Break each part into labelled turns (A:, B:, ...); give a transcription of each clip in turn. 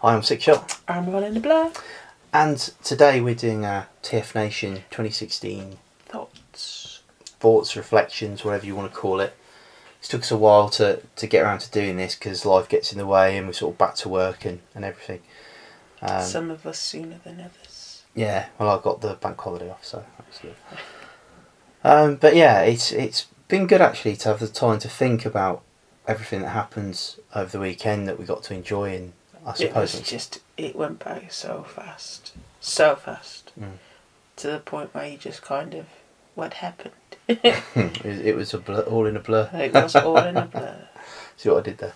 A: I am Six Shot.
B: I'm rolling the Blur.
A: And today we're doing our TF Nation 2016 thoughts, reflections, whatever you want to call it. It took us a while to get around to doing this because life gets in the way and we're sort of back to work and everything.
B: Some of us sooner than others.
A: Yeah, well, I got the bank holiday off, so that's good. But yeah, it's been good actually to have the time to think about everything that happens over the weekend that we got to enjoy, and I suppose
B: it went by so fast, to the point where you just kind of, what happened?
A: it was all in a blur.
B: It was all in a blur.
A: See what I did there?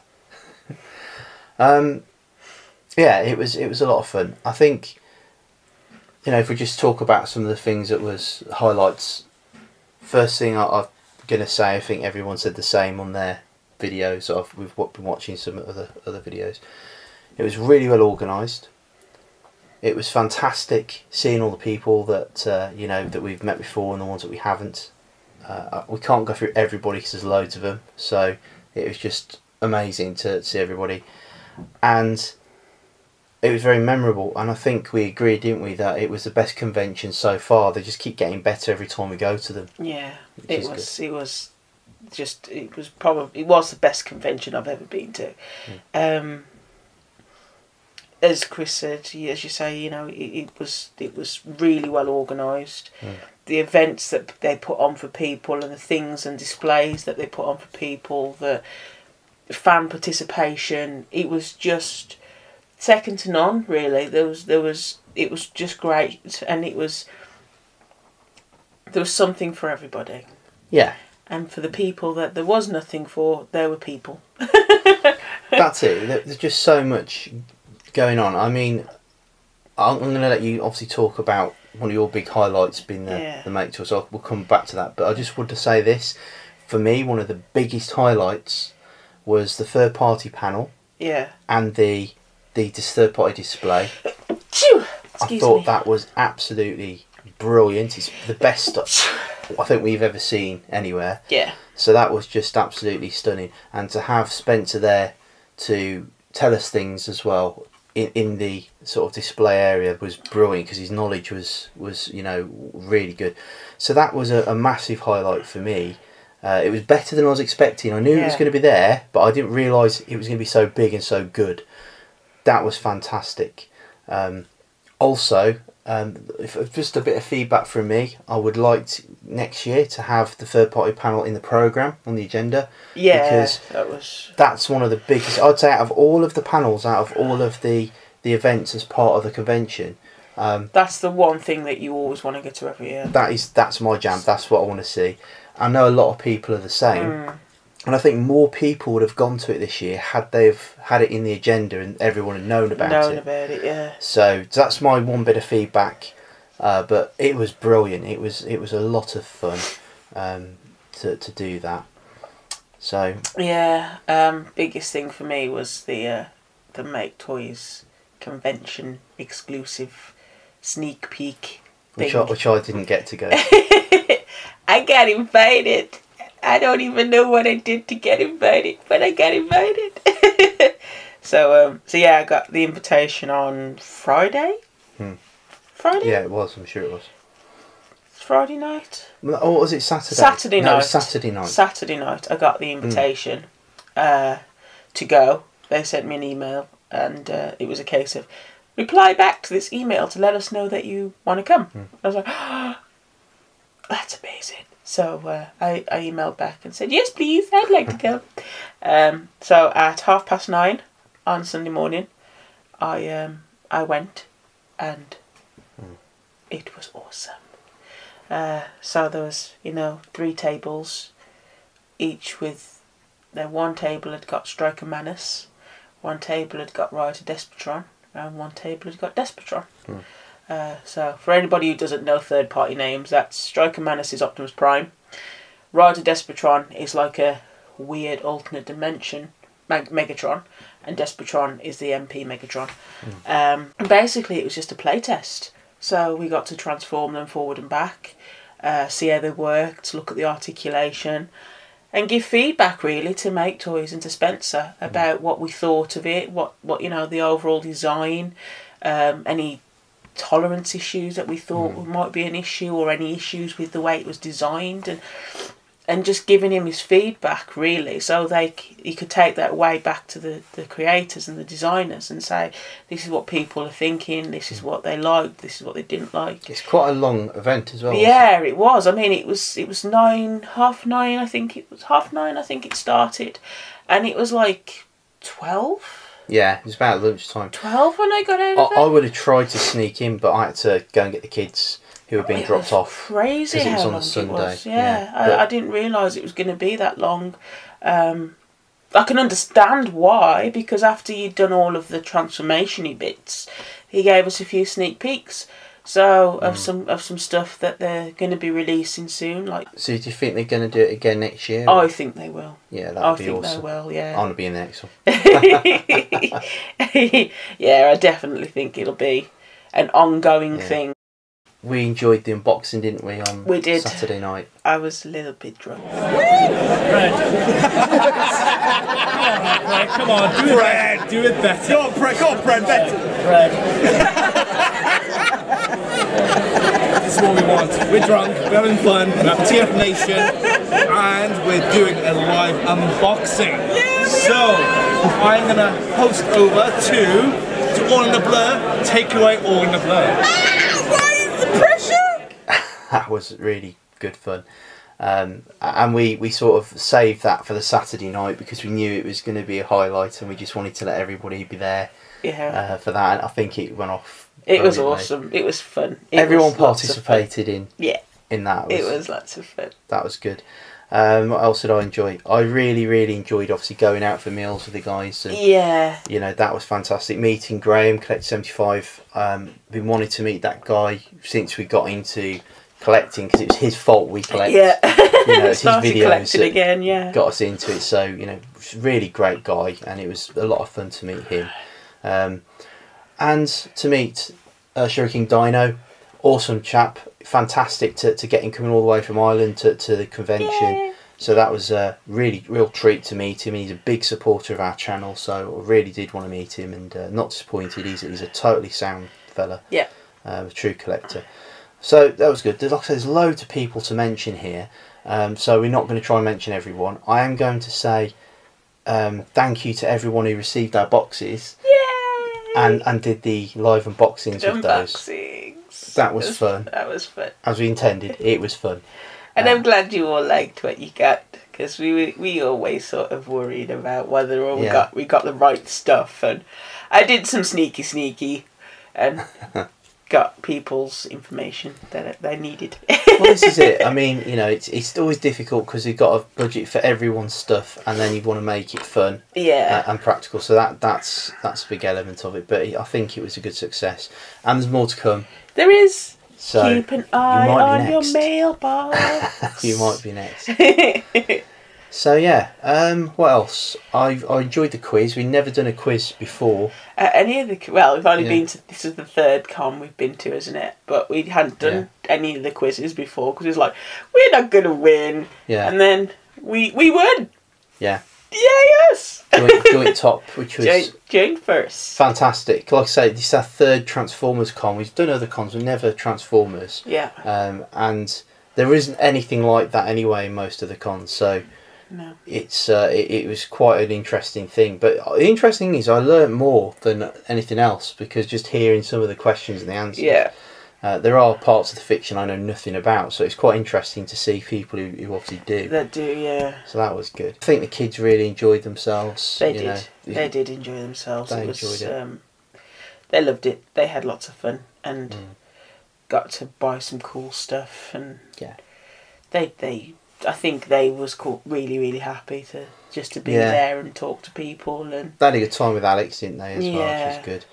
A: Yeah, it was a lot of fun. I think, if we just talk about some of the things that was highlights. First thing I'm going to say, I think everyone said the same on their videos. We've been watching some other videos. It was really well organised. It was fantastic seeing all the people that that we've met before and the ones that we haven't. We can't go through everybody because there's loads of them. So it was just amazing to see everybody, and it was very memorable. And I think we agreed, didn't we, that it was the best convention so far. They just keep getting better every time we go to them.
B: Yeah, it was the best convention I've ever been to. As Chris said, as you say, it was really well organised. The events that they put on for people and the things and displays that they put on for people, the fan participation, it was just second to none, really. It was just great, and there was something for everybody.
A: Yeah.
B: And for the people that there was nothing for, there were people.
A: That's it. There's just so much going on. I mean, I'm going to let you obviously talk about one of your big highlights being the Make Tour, so we'll come back to that. But I just want to say this. For me, one of the biggest highlights was the third-party panel. Yeah. And the third-party display. I thought that was absolutely brilliant. It's the best stuff I think we've ever seen anywhere. Yeah. So that was just absolutely stunning. And to have Spencer there to tell us things as well in the sort of display area was brilliant, because his knowledge was really good. So that was a massive highlight for me. It was better than I was expecting. I knew it was going to be there, but I didn't realise it was going to be so big and so good. That was fantastic. Also, just a bit of feedback from me, I would like next year to have the third party panel in the programme on the agenda. Yeah, because that's one of the biggest, I'd say, out of all of the panels, out of all of the events as part of the convention.
B: That's the one thing that you always want to get to every year.
A: That's my jam. That's what I want to see. I know a lot of people are the same. And I think more people would have gone to it this year had they've had it in the agenda and everyone had known about it. Yeah. So that's my one bit of feedback. But it was brilliant. It was a lot of fun to do that. So
B: yeah, biggest thing for me was the Make Toys convention exclusive sneak peek thing.
A: Which I didn't get to go.
B: I got invited. I don't even know what I did to get invited, but I got invited. So yeah, I got the invitation on Friday. Friday?
A: Yeah, it was. I'm sure it was.
B: Friday night?
A: Or was it Saturday?
B: Saturday night.
A: No, it was Saturday night.
B: Saturday night. I got the invitation to go. They sent me an email, and it was a case of reply back to this email to let us know that you want to come. I was like, oh, that's amazing. So I emailed back and said, yes, please, I'd like to come. So at 9:30 on Sunday morning, I went, and it was awesome. So there was, 3 tables, each with, one table had got Striker Manus, one table had got Rider Despotron, and one table had got Despotron. So for anybody who doesn't know third party names, that's Striker Manus is Optimus Prime, Rider Despotron is like a weird alternate dimension Megatron, and Despotron is the MP Megatron. And basically it was just a play test, so we got to transform them forward and back, see how they worked, look at the articulation. and give feedback really to Make Toys and to Spencer about what we thought of it, what you know, the overall design, any tolerance issues that we thought might be an issue, or any issues with the way it was designed, and just giving him his feedback really, so he could take that way back to the creators and the designers and say, this is what people are thinking, this is what they liked, this is what they didn't like.
A: It's quite a long event as well.
B: Yeah, it was. I mean, it was 9:30. I think it was 9:30. I think it started, and it was like 12.
A: Yeah, it was about lunchtime.
B: 12 when I got out of it.
A: I would have tried to sneak in, but I had to go and get the kids who had been dropped off.
B: Crazy
A: because it was
B: how
A: on
B: long
A: a Sunday.
B: It was. Yeah, I didn't realise it was going to be that long. I can understand why, because after you'd done all of the transformation-y bits, he gave us a few sneak peeks. So of some stuff that they're going to be releasing soon. Like,
A: so do you think they're going to do it again next year?
B: I think they will.
A: Yeah, that would be awesome.
B: I think they will. Yeah.
A: I want to be in the next one.
B: Yeah, I definitely think it'll be an ongoing thing.
A: We enjoyed the unboxing, didn't we?
B: We did.
A: Saturday night.
B: I was a little bit drunk.
C: Fred. Come on, do it. Do it better.
D: Go on, Fred, better.
C: Fred. This is what we want. We're drunk, we're having fun, we have TF Nation, and we're doing a live unboxing. So, I'm going to host over to All in the Blur. Take away All in the Blur.
A: That was really good fun. And we sort of saved that for the Saturday night because we knew it was going to be a highlight, and we just wanted to let everybody be there for that. And I think it went off.
B: It was awesome. It was fun.
A: Everyone participated in that.
B: It was lots of fun.
A: That was good. What else did I enjoy? I really enjoyed obviously going out for meals with the guys. And, you know, that was fantastic. Meeting Graham, Collect 75. Been wanting to meet that guy since we got into collecting, because it was his fault we collect. You know, it's his videos that
B: again,
A: got us into it. So, you know, really great guy, and it was a lot of fun to meet him. And to meet Shuriken Dino, awesome chap, fantastic to get him coming all the way from Ireland to the convention. Yay. So that was a real treat to meet him. He's a big supporter of our channel, so I really did want to meet him, and not disappointed. He's a totally sound fella, a true collector. So that was good. Like I said, there's loads of people to mention here, so we're not going to try and mention everyone. I am going to say thank you to everyone who received our boxes. And did the live unboxings of those. That was fun.
B: That was fun.
A: As we intended, it was fun.
B: And I'm glad you all liked what you got, because we always sort of worried about whether or we got the right stuff. And I did some sneaky and got people's information that they needed.
A: Well, this is it. I mean, you know, it's always difficult because you've got a budget for everyone's stuff, and then you want to make it fun, and practical. So that's a big element of it. But I think it was a good success, and there's more to come.
B: There is.
A: So
B: keep an eye on your mailbox.
A: You might be next. So yeah, what else? I enjoyed the quiz. We've never done a quiz before.
B: We've only been to, this is the third con we've been to, isn't it? But we hadn't done any of the quizzes before, because it's like, we're not going to win. Yeah. And then we won. Yeah. Yes!
A: Joint top, which was...
B: Joint first.
A: Fantastic. Like I say, this is our third Transformers con. We've done other cons, we've never Transformers.
B: Yeah.
A: And there isn't anything like that anyway in most of the cons, so...
B: No.
A: It's it was quite an interesting thing, but the interesting thing is I learnt more than anything else, because just hearing some of the questions and the answers, there are parts of the fiction I know nothing about, so it's quite interesting to see people who obviously do.
B: That do, yeah.
A: So that was good. I think the kids really enjoyed themselves.
B: They did. They did enjoy themselves.
A: They enjoyed it.
B: They loved it. They had lots of fun and got to buy some cool stuff, and I think they was really happy to be there and talk to people, and
A: they had a good time with Alex, didn't they, as well, which was good.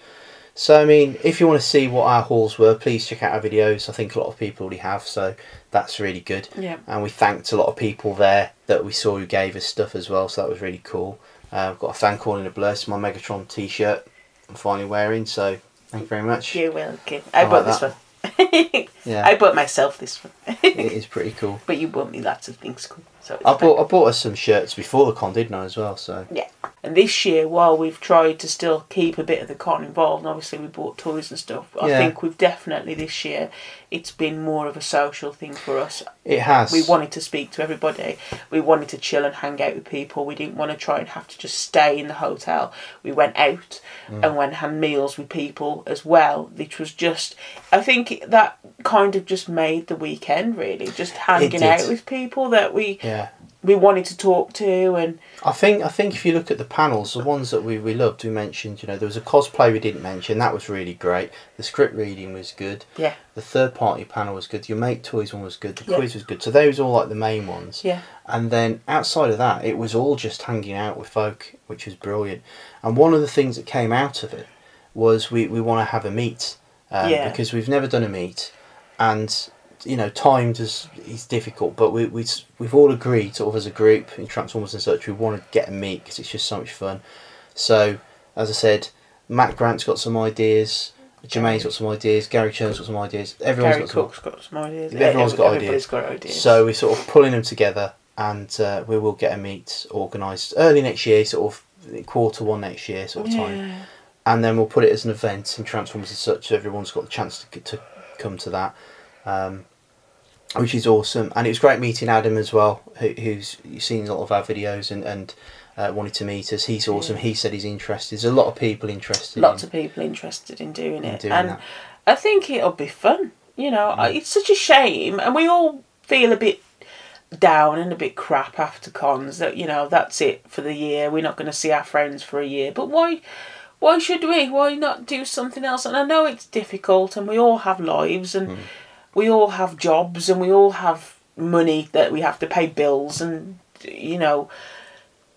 A: So I mean, if you want to see what our hauls were, please check out our videos. I think a lot of people already have, so that's really good.
B: Yeah.
A: And we thanked a lot of people there that we saw who gave us stuff as well, so that was really cool. I've got a thank all in a blur. It's my Megatron t-shirt I'm finally wearing, so thank you very much.
B: You're welcome. I bought this one.
A: Yeah.
B: I bought myself this one.
A: It is pretty cool.
B: But you bought me lots of things cool. So
A: I bought us some shirts before the con, didn't I, as well? So
B: yeah. And this year, while we've tried to still keep a bit of the con involved, and obviously we bought toys and stuff, I think we've definitely this year, it's been more of a social thing for us.
A: It has.
B: We wanted to speak to everybody. We wanted to chill and hang out with people. We didn't want to try and have to just stay in the hotel. We went out and went and had meals with people as well, which was just, I think that kind of just made the weekend, really. Just hanging out with people that we wanted to talk to. And
A: I think if you look at the panels, the ones that we loved, we mentioned, there was a cosplay we didn't mention, that was really great. The script reading was good.
B: Yeah.
A: The third party panel was good. Your Make Toys one was good. The quiz was good. So those were all like the main ones.
B: Yeah.
A: And then outside of that, it was all just hanging out with folk, which was brilliant. And one of the things that came out of it was we want to have a meet. Because we've never done a meet. And time is difficult, but we've all agreed, sort of as a group in Transformers and such, we want to get a meet because it's just so much fun. So, as I said, Matt Grant's got some ideas, Jermaine's got some ideas, Gary Chern's got some ideas, everyone's got some
B: ideas.
A: Everyone's got
B: ideas.
A: So we're sort of pulling them together, and we will get a meet organised early next year, sort of Q1 next year sort of time, and then we'll put it as an event in Transformers and such, so everyone's got the chance to come to that. Which is awesome, and it was great meeting Adam as well, who's seen a lot of our videos and wanted to meet us. He's awesome. He said he's interested. There's a lot of people interested.
B: Lots of people interested in doing it, and I think it'll be fun. It's such a shame, and we all feel a bit down and a bit crap after cons. That that's it for the year. We're not going to see our friends for a year, but why? Why should we? Why not do something else? And I know it's difficult, and we all have lives, and we all have jobs, and we all have money that we have to pay bills, and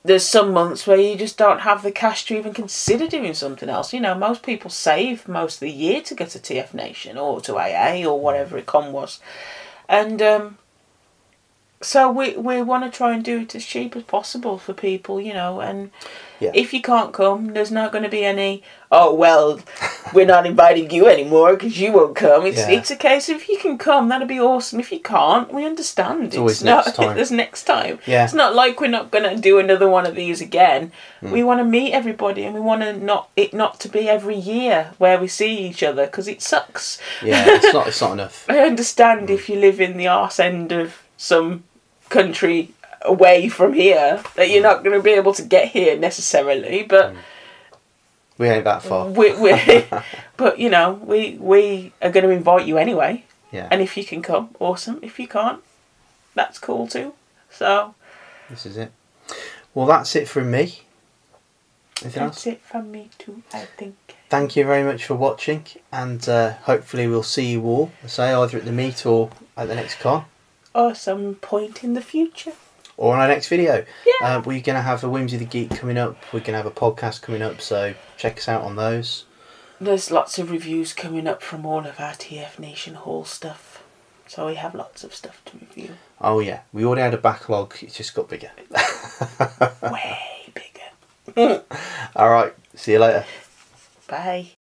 B: there's some months where you just don't have the cash to even consider doing something else. Most people save most of the year to go to TF Nation or to AA or whatever con was, and so we want to try and do it as cheap as possible for people, and if you can't come, there's not going to be any, oh, well, we're not inviting you anymore because you won't come. It's a case of if you can come, that'd be awesome. If you can't, we understand.
A: It's not, next time.
B: There's next time.
A: Yeah.
B: It's not like we're not going to do another one of these again. We want to meet everybody, and we want it not to be every year where we see each other, because it sucks.
A: Yeah, it's not enough.
B: I understand if you live in the arse end of some country away from here that you're not going to be able to get here necessarily, but
A: we ain't that far.
B: But we are going to invite you anyway.
A: Yeah.
B: And if you can come, awesome. If you can't, that's cool too. So
A: this is it. Well, that's it from me. Anything else?
B: That's it from me too, I think.
A: Thank you very much for watching, and hopefully we'll see you all, either at the meet or at the next con.
B: Or some point in the future.
A: Or on our next video.
B: Yeah.
A: We're going to have a Whimsy the Geek coming up. We're going to have a podcast coming up, so check us out on those.
B: There's lots of reviews coming up from all of our TF Nation Hall stuff. So we have lots of stuff to review.
A: Oh yeah, we already had a backlog, it's just got bigger.
B: Way bigger.
A: Alright, see you later.
B: Bye.